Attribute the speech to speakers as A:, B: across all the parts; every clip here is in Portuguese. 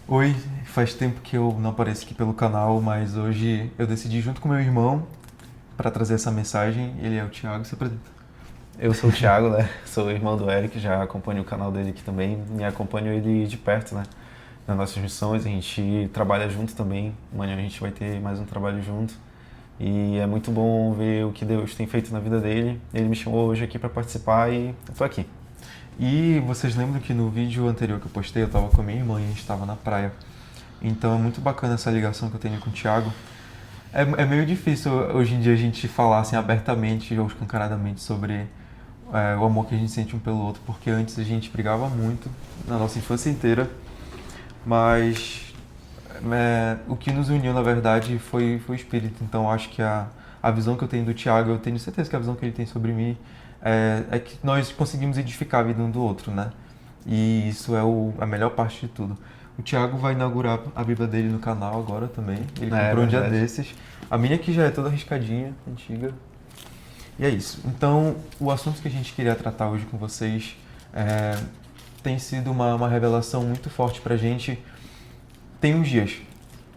A: Oi, faz tempo que eu não apareço aqui pelo canal, mas hoje eu decidi junto com meu irmão para trazer essa mensagem. Ele é o Thiago, se apresenta.
B: Eu sou o Thiago, né? Sou o irmão do Eric, já acompanho o canal dele aqui também e acompanho ele de perto, né? Nas nossas missões, a gente trabalha junto também. Amanhã a gente vai ter mais um trabalho junto. E é muito bom ver o que Deus tem feito na vida dele. Ele me chamou hoje aqui para participar e eu tô aqui.
A: E vocês lembram que no vídeo anterior que eu postei, eu estava com a minha irmã e a gente estava na praia. Então é muito bacana essa ligação que eu tenho com o Thiago. É meio difícil hoje em dia a gente falar assim abertamente ou escancaradamente sobre o amor que a gente sente um pelo outro, porque antes a gente brigava muito na nossa infância inteira, mas o que nos uniu, na verdade, foi o espírito. Então, acho que a visão que eu tenho do Thiago, eu tenho certeza que a visão que ele tem sobre mim é que nós conseguimos edificar a vida um do outro, né? E isso é a melhor parte de tudo. O Thiago vai inaugurar a Bíblia dele no canal agora também. Ele
B: É
A: comprou um dia
B: verdade.
A: desses. A minha aqui já é toda arriscadinha, antiga. E é isso. Então, o assunto que a gente queria tratar hoje com vocês é, tem sido uma revelação muito forte pra gente tem uns dias.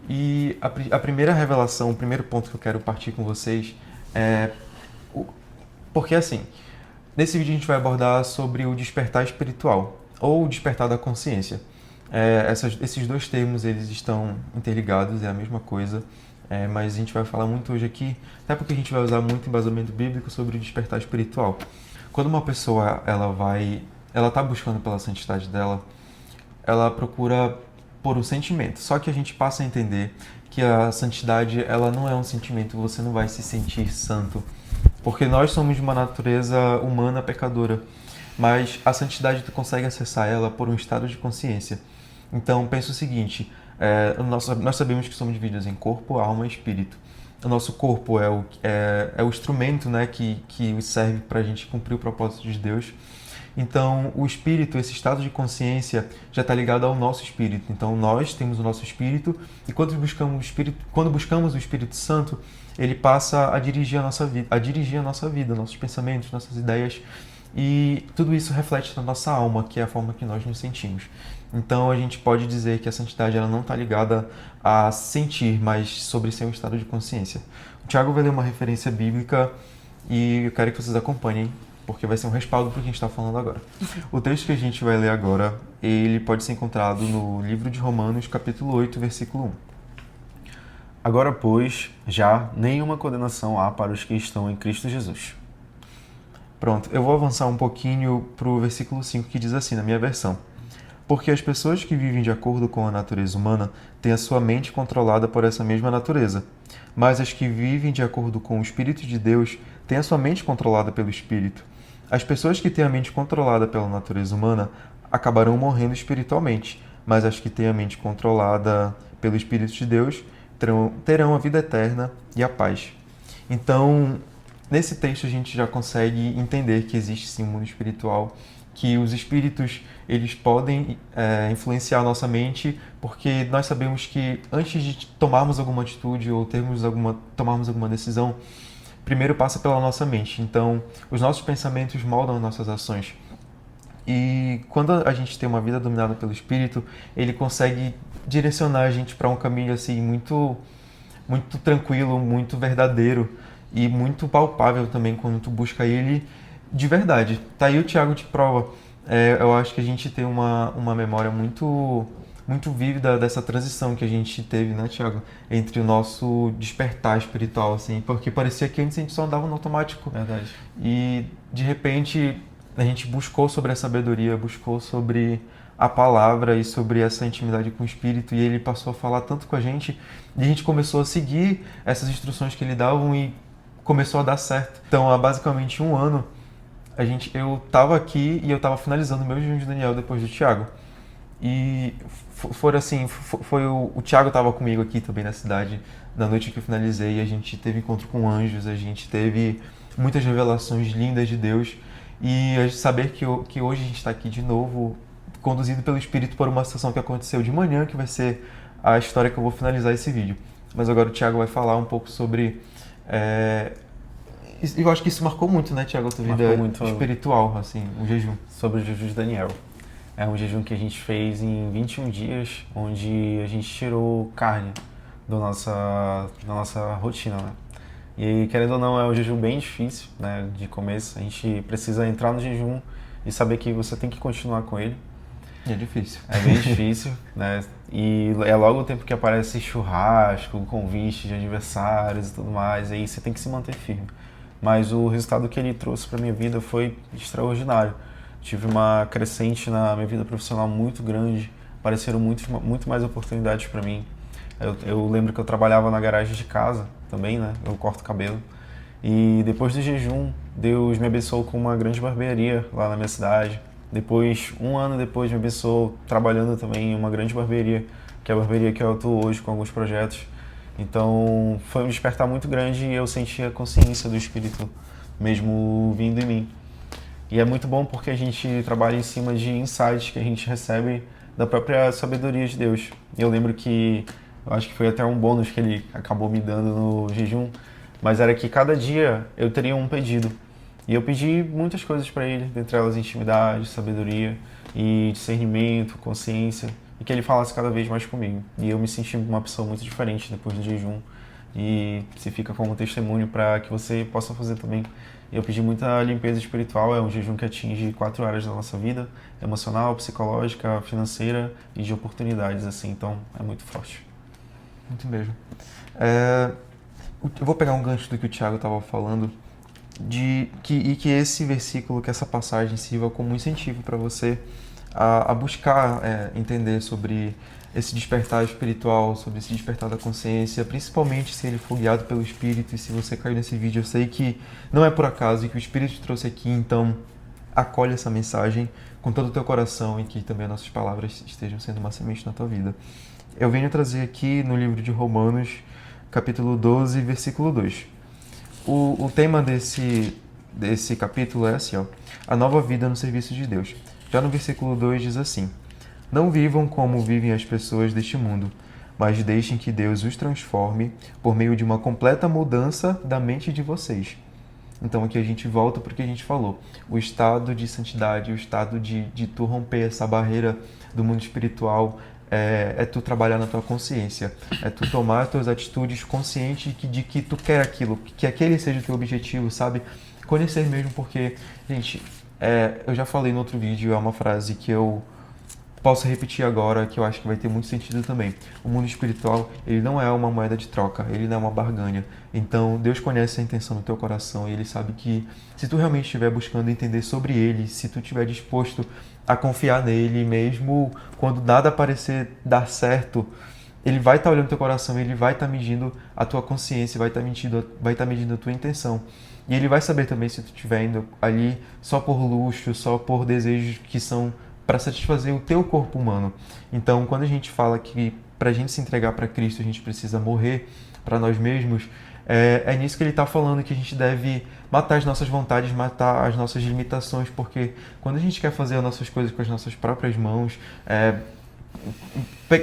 A: E a primeira revelação, o primeiro ponto que eu quero partir com vocês é. o- Porque assim, nesse vídeo a gente vai abordar sobre o despertar espiritual, ou o despertar da consciência. Esses dois termos eles estão interligados, é a mesma coisa, mas a gente vai falar muito hoje aqui, até porque a gente vai usar muito embasamento bíblico sobre o despertar espiritual. Quando uma pessoa ela está buscando pela santidade dela, ela procura por um sentimento. Só que a gente passa a entender que a santidade, ela não é um sentimento, você não vai se sentir santo, porque nós somos de uma natureza humana pecadora, mas a santidade tu consegue acessar ela por um estado de consciência. Então pensa o seguinte, nós sabemos que somos divididos em corpo, alma e espírito. O nosso corpo é o instrumento, né, que serve para a gente cumprir o propósito de Deus. Então, o espírito, esse estado de consciência, já está ligado ao nosso espírito. Então, nós temos o nosso espírito e quando buscamos o Espírito Santo, ele passa a dirigir a nossa vida, nossos pensamentos, nossas ideias. E tudo isso reflete na nossa alma, que é a forma que nós nos sentimos. Então, a gente pode dizer que a santidade ela não está ligada a sentir, mas sobre ser um estado de consciência. O Tiago vai ler uma referência bíblica e eu quero que vocês acompanhem porque vai ser um respaldo para o que a gente está falando agora. O texto que a gente vai ler agora, ele pode ser encontrado no livro de Romanos, capítulo 8, versículo 1.
B: Agora, pois, já nenhuma condenação há para os que estão em Cristo Jesus.
A: Pronto, eu vou avançar um pouquinho para o versículo 5 que diz assim, na minha versão. Porque as pessoas que vivem de acordo com a natureza humana têm a sua mente controlada por essa mesma natureza, mas as que vivem de acordo com o Espírito de Deus têm a sua mente controlada pelo Espírito. As pessoas que têm a mente controlada pela natureza humana acabarão morrendo espiritualmente, mas as que têm a mente controlada pelo Espírito de Deus terão a vida eterna e a paz. Então, nesse texto a gente já consegue entender que existe sim um mundo espiritual, que os espíritos eles podem influenciar a nossa mente, porque nós sabemos que antes de tomarmos alguma atitude ou tomarmos alguma decisão, primeiro passa pela nossa mente. Então, os nossos pensamentos moldam nossas ações. E quando a gente tem uma vida dominada pelo espírito, ele consegue direcionar a gente para um caminho assim muito muito tranquilo, muito verdadeiro e muito palpável também quando tu busca ele de verdade. Tá aí o Thiago de prova. Eu acho que a gente tem uma memória muito vívida dessa transição que a gente teve, né, Thiago? Entre o nosso despertar espiritual, assim, porque parecia que antes a gente só andava no automático.
B: Verdade.
A: E, de repente, a gente buscou sobre a sabedoria, buscou sobre a palavra e sobre essa intimidade com o Espírito, e ele passou a falar tanto com a gente, e a gente começou a seguir essas instruções que ele dava e começou a dar certo. Então, há basicamente um ano, eu estava aqui e eu estava finalizando o meu jejum de Daniel depois do Thiago. E o Thiago estava comigo aqui também na cidade, na noite que eu finalizei, e a gente teve encontro com anjos, a gente teve muitas revelações lindas de Deus, e a gente saber que hoje a gente está aqui de novo, conduzido pelo Espírito por uma situação que aconteceu de manhã, que vai ser a história que eu vou finalizar esse vídeo. Mas agora o Thiago vai falar um pouco sobre... eu acho que isso marcou muito, né, Thiago, a tua
B: Marcou
A: vida
B: muito
A: espiritual, assim, o jejum.
B: sobre o jejum de Daniel. É um jejum que a gente fez em 21 dias, onde a gente tirou carne da nossa rotina, né? E querendo ou não, é um jejum bem difícil, né, de começo. A gente precisa entrar no jejum e saber que você tem que continuar com ele.
A: É difícil.
B: É bem difícil, né? E é logo o tempo que aparece churrasco, convite de aniversários e tudo mais, e aí você tem que se manter firme. Mas o resultado que ele trouxe para minha vida foi extraordinário. Tive uma crescente na minha vida profissional muito grande, apareceram muito mais oportunidades para mim. Eu lembro que eu trabalhava na garagem de casa também, né? Eu corto cabelo. E depois do jejum, Deus me abençoou com uma grande barbearia lá na minha cidade. Depois, um ano depois, me abençoou trabalhando também em uma grande barbearia, que é a barbearia que eu atuo hoje com alguns projetos. Então, foi um despertar muito grande e eu senti a consciência do Espírito mesmo vindo em mim. E é muito bom porque a gente trabalha em cima de insights que a gente recebe da própria sabedoria de Deus. Eu lembro que, eu acho que foi até um bônus que ele acabou me dando no jejum, mas era que cada dia eu teria um pedido. E eu pedi muitas coisas para ele, dentre elas intimidade, sabedoria e discernimento, consciência, e que ele falasse cada vez mais comigo. E eu me senti uma pessoa muito diferente depois do jejum, e se fica como testemunho para que você possa fazer também. Eu pedi muita limpeza espiritual, é um jejum que atinge 4 áreas da nossa vida, emocional, psicológica, financeira e de oportunidades, assim, então é muito forte.
A: Muito mesmo. Eu vou pegar um gancho do que o Thiago estava falando, e que esse versículo, que essa passagem sirva como um incentivo para você a buscar entender sobre esse despertar espiritual, sobre esse despertar da consciência, principalmente se ele for guiado pelo Espírito. E se você cair nesse vídeo, eu sei que não é por acaso e que o Espírito te trouxe aqui, então acolhe essa mensagem com todo o teu coração e que também as nossas palavras estejam sendo uma semente na tua vida. Eu venho trazer aqui no livro de Romanos, capítulo 12, versículo 2. O tema desse capítulo é assim, ó, a nova vida no serviço de Deus. Já no versículo 2 diz assim: não vivam como vivem as pessoas deste mundo, mas deixem que Deus os transforme por meio de uma completa mudança da mente de vocês. Então aqui a gente volta para o que a gente falou. O estado de santidade, o estado de tu romper essa barreira do mundo espiritual, é tu trabalhar na tua consciência, é tu tomar as tuas atitudes consciente de que tu quer aquilo, que aquele seja o teu objetivo, sabe? Conhecer mesmo, porque, gente, eu já falei no outro vídeo, é uma frase que eu posso repetir agora, que eu acho que vai ter muito sentido também. O mundo espiritual, ele não é uma moeda de troca, ele não é uma barganha. Então, Deus conhece a intenção do teu coração e Ele sabe que se tu realmente estiver buscando entender sobre Ele, se tu estiver disposto a confiar nele, mesmo quando nada parecer dar certo, Ele vai estar olhando teu coração, Ele vai estar medindo a tua consciência, vai estar medindo a tua intenção. E Ele vai saber também se tu estiver indo ali só por luxo, só por desejos que são para satisfazer o teu corpo humano. Então, quando a gente fala que para a gente se entregar para Cristo, a gente precisa morrer para nós mesmos, é nisso que ele está falando, que a gente deve matar as nossas vontades, matar as nossas limitações, porque quando a gente quer fazer as nossas coisas com as nossas próprias mãos,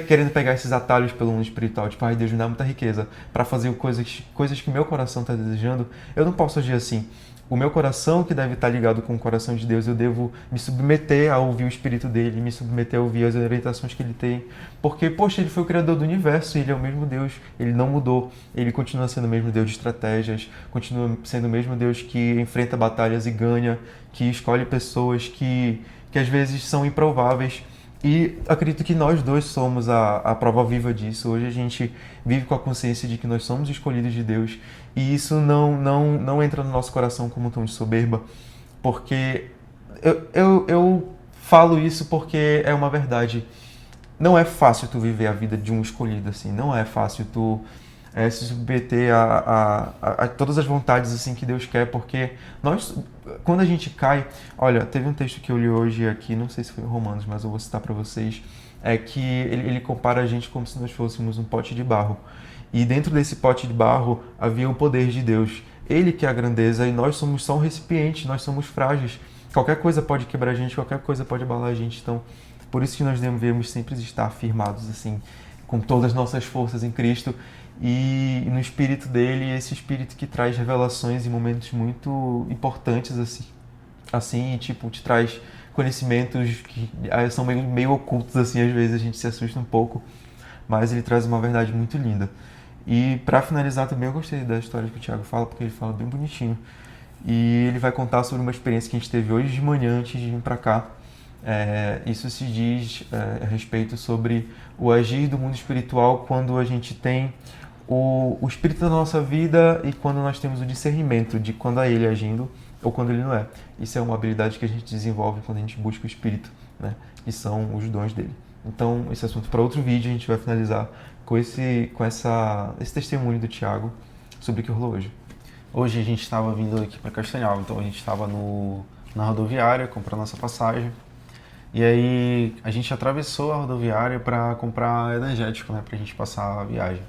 A: querendo pegar esses atalhos pelo mundo espiritual, tipo, ai Deus, me dá muita riqueza para fazer coisas que meu coração está desejando, eu não posso agir assim. O meu coração, que deve estar ligado com o coração de Deus, eu devo me submeter a ouvir o Espírito dele, me submeter a ouvir as orientações que ele tem. Porque, poxa, ele foi o Criador do universo, ele é o mesmo Deus, ele não mudou, ele continua sendo o mesmo Deus de estratégias, continua sendo o mesmo Deus que enfrenta batalhas e ganha, que escolhe pessoas que às vezes são improváveis. E acredito que nós dois somos a prova viva disso. Hoje a gente vive com a consciência de que nós somos escolhidos de Deus e isso não entra no nosso coração como um tom de soberba, porque eu falo isso porque é uma verdade. Não é fácil tu viver a vida de um escolhido assim, não é fácil tu se submeter a todas as vontades assim que Deus quer, porque quando a gente cai, olha, teve um texto que eu li hoje aqui, não sei se foi em Romanos, mas eu vou citar para vocês, é que ele compara a gente como se nós fôssemos um pote de barro, e dentro desse pote de barro havia o poder de Deus, Ele que é a grandeza, e nós somos só um recipiente, nós somos frágeis, qualquer coisa pode quebrar a gente, qualquer coisa pode abalar a gente, então por isso que nós devemos sempre estar firmados assim, com todas as nossas forças em Cristo e no Espírito dele, esse Espírito que traz revelações em momentos muito importantes assim, tipo, te traz conhecimentos que são meio ocultos, assim, às vezes a gente se assusta um pouco, mas ele traz uma verdade muito linda. E para finalizar também, eu gostei da história que o Thiago fala, porque ele fala bem bonitinho. E ele vai contar sobre uma experiência que a gente teve hoje de manhã antes de vir para cá. Isso se diz a respeito sobre o agir do mundo espiritual quando a gente tem o espírito da nossa vida e quando nós temos o discernimento de quando é ele agindo ou quando ele não é. Isso é uma habilidade que a gente desenvolve quando a gente busca o espírito, né? Que são os dons dele. Então, esse assunto para outro vídeo, a gente vai finalizar com esse testemunho do Thiago sobre o que rolou hoje.
B: Hoje a gente estava vindo aqui para Castanhal, então a gente estava na rodoviária comprando nossa passagem. E aí a gente atravessou a rodoviária para comprar energético, né, pra gente passar a viagem.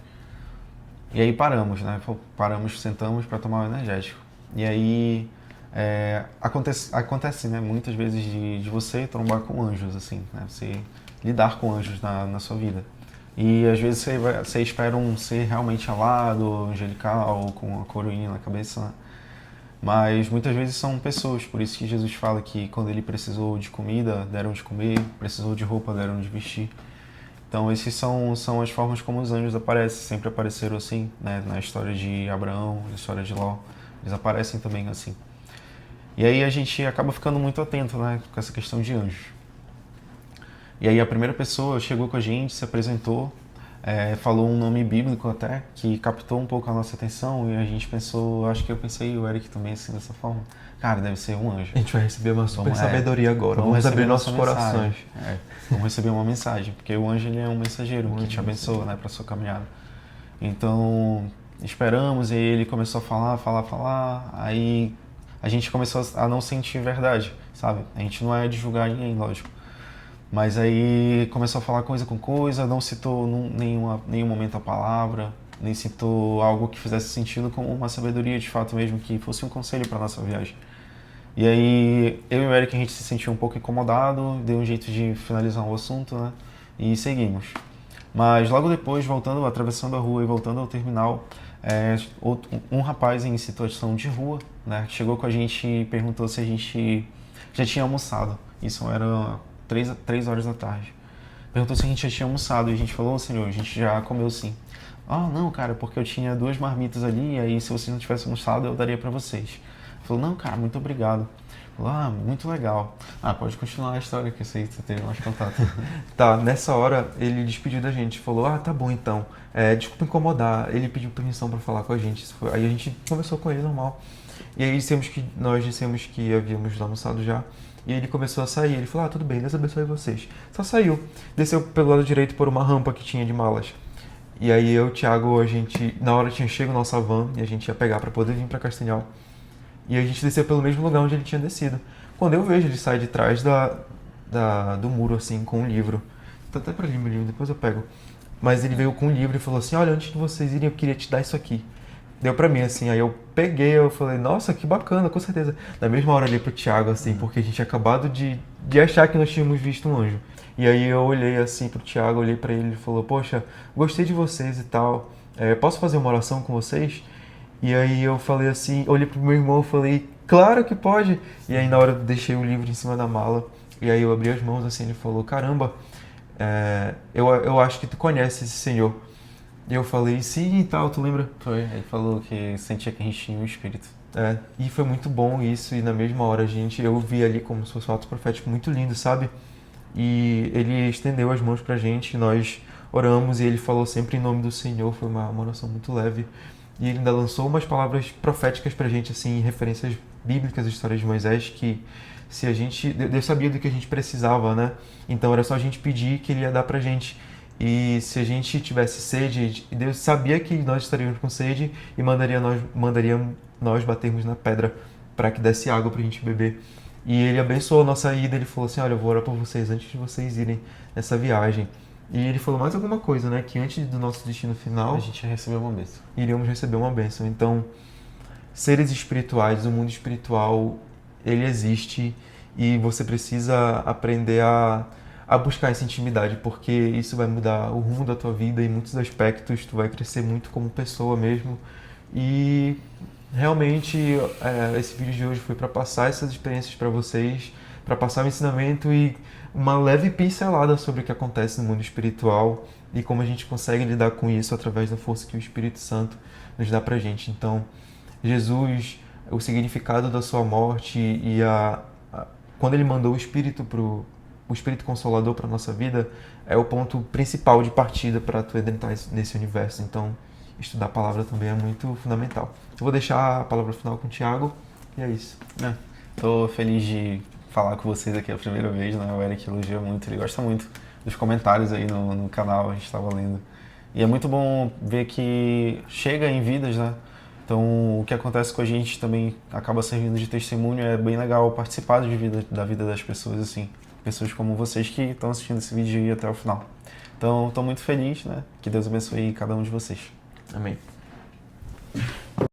B: E aí paramos, né? Paramos, sentamos para tomar o energético. E aí acontece, né, muitas vezes de você trombar com anjos, assim, né? Você lidar com anjos na sua vida. E às vezes você espera um ser realmente alado, angelical, com a coroinha na cabeça, né? Mas muitas vezes são pessoas, por isso que Jesus fala que quando ele precisou de comida, deram de comer, precisou de roupa, deram de vestir. Então essas são as formas como os anjos aparecem, sempre apareceram assim, né? Na história de Abraão, na história de Ló, eles aparecem também assim. E aí a gente acaba ficando muito atento, né, com essa questão de anjos. E aí a primeira pessoa chegou com a gente, se apresentou, falou um nome bíblico até, que captou um pouco a nossa atenção e a gente pensou, acho que eu pensei, o Eric também assim, dessa forma, cara, deve ser um anjo.
A: A gente vai receber uma super sabedoria agora, vamos abrir nossos corações.
B: Vamos receber uma mensagem, porque o anjo ele é um mensageiro que te abençoa, né, para sua caminhada. Então, esperamos e ele começou a falar, aí a gente começou a não sentir verdade, sabe? A gente não é de julgar ninguém, lógico. Mas aí começou a falar coisa com coisa, não citou nenhum momento a palavra, nem citou algo que fizesse sentido como uma sabedoria de fato mesmo, que fosse um conselho para nossa viagem. E aí eu e o Eric a gente se sentiu um pouco incomodado, deu um jeito de finalizar o assunto, né? E seguimos. Mas logo depois, atravessando a rua e voltando ao terminal, um rapaz em situação de rua, né, chegou com a gente e perguntou se a gente já tinha almoçado. Isso era 3 horas da tarde. Perguntou se a gente já tinha almoçado e a gente falou, senhor, a gente já comeu sim. Ah, não, cara, porque eu tinha 2 marmitas ali e aí se vocês não tivessem almoçado eu daria pra vocês. Falou, não, cara, muito obrigado. Falou, muito legal. Pode continuar a história que eu sei que você teve mais contato.
A: Tá, nessa hora ele despediu da gente, falou, tá bom então, desculpa incomodar. Ele pediu permissão pra falar com a gente, aí a gente conversou com ele normal. E aí nós dissemos que havíamos almoçado já. E ele começou a sair, ele falou, tudo bem, Deus abençoe vocês. Só saiu, desceu pelo lado direito por uma rampa que tinha de malas. E aí eu e o Thiago, na hora tinha chego nossa van e a gente ia pegar pra poder vir pra Castanhal. E a gente desceu pelo mesmo lugar onde ele tinha descido. Quando eu vejo ele sai de trás do muro, assim, com um livro. Tá até pra ler meu livro, depois eu pego. Mas ele veio com um livro e falou assim, olha, antes de vocês irem, eu queria te dar isso aqui. Deu pra mim, assim, aí eu peguei, eu falei, nossa, que bacana, com certeza. Na mesma hora eu olhei pro Thiago, assim, porque a gente tinha acabado de achar que nós tínhamos visto um anjo. E aí eu olhei, assim, pro Thiago, olhei pra ele e falou, poxa, gostei de vocês e tal, posso fazer uma oração com vocês? E aí eu falei assim, olhei pro meu irmão e falei, claro que pode! E aí na hora eu deixei o livro em cima da mala, e aí eu abri as mãos, assim, ele falou, caramba, eu acho que tu conhece esse senhor. E eu falei, sim e tal, tu lembra?
B: Foi, ele falou que sentia que a gente tinha um espírito.
A: E foi muito bom isso, e na mesma hora eu vi ali como se fosse um ato profético muito lindo, sabe? E ele estendeu as mãos pra gente, nós oramos, e ele falou sempre em nome do Senhor, foi uma oração muito leve. E ele ainda lançou umas palavras proféticas pra gente, assim, referências bíblicas, histórias de Moisés, que Deus sabia do que a gente precisava, né? Então era só a gente pedir que ele ia dar pra gente. E se a gente tivesse sede, Deus sabia que nós estaríamos com sede e mandaria nós batermos na pedra para que desse água pra gente beber. E ele abençoou a nossa ida, ele falou assim, olha, eu vou orar por vocês antes de vocês irem nessa viagem. E ele falou mais alguma coisa, né? Que antes do nosso destino final,
B: a gente ia receber uma bênção.
A: Iríamos receber uma bênção. Então, seres espirituais, o mundo espiritual, ele existe e você precisa aprender a buscar essa intimidade, porque isso vai mudar o rumo da tua vida em muitos aspectos, tu vai crescer muito como pessoa mesmo. E realmente esse vídeo de hoje foi para passar essas experiências para vocês para passar o ensinamento e uma leve pincelada sobre o que acontece no mundo espiritual e como a gente consegue lidar com isso através da força que o Espírito Santo nos dá pra gente. Então, Jesus, o significado da sua morte e quando ele mandou o Espírito Consolador para nossa vida, é o ponto principal de partida para tu adentrar nesse universo. Então, estudar a palavra também é muito fundamental. Eu vou deixar a palavra final com o Thiago, e é isso.
B: Tô feliz de falar com vocês aqui a primeira vez, né? O Eric elogia muito, ele gosta muito dos comentários aí no canal, a gente estava lendo. E é muito bom ver que chega em vidas, né? Então, o que acontece com a gente também acaba servindo de testemunho, é bem legal participar da vida das pessoas, assim. Pessoas como vocês que estão assistindo esse vídeo aí até o final. Então, estou muito feliz, né? Que Deus abençoe cada um de vocês.
A: Amém.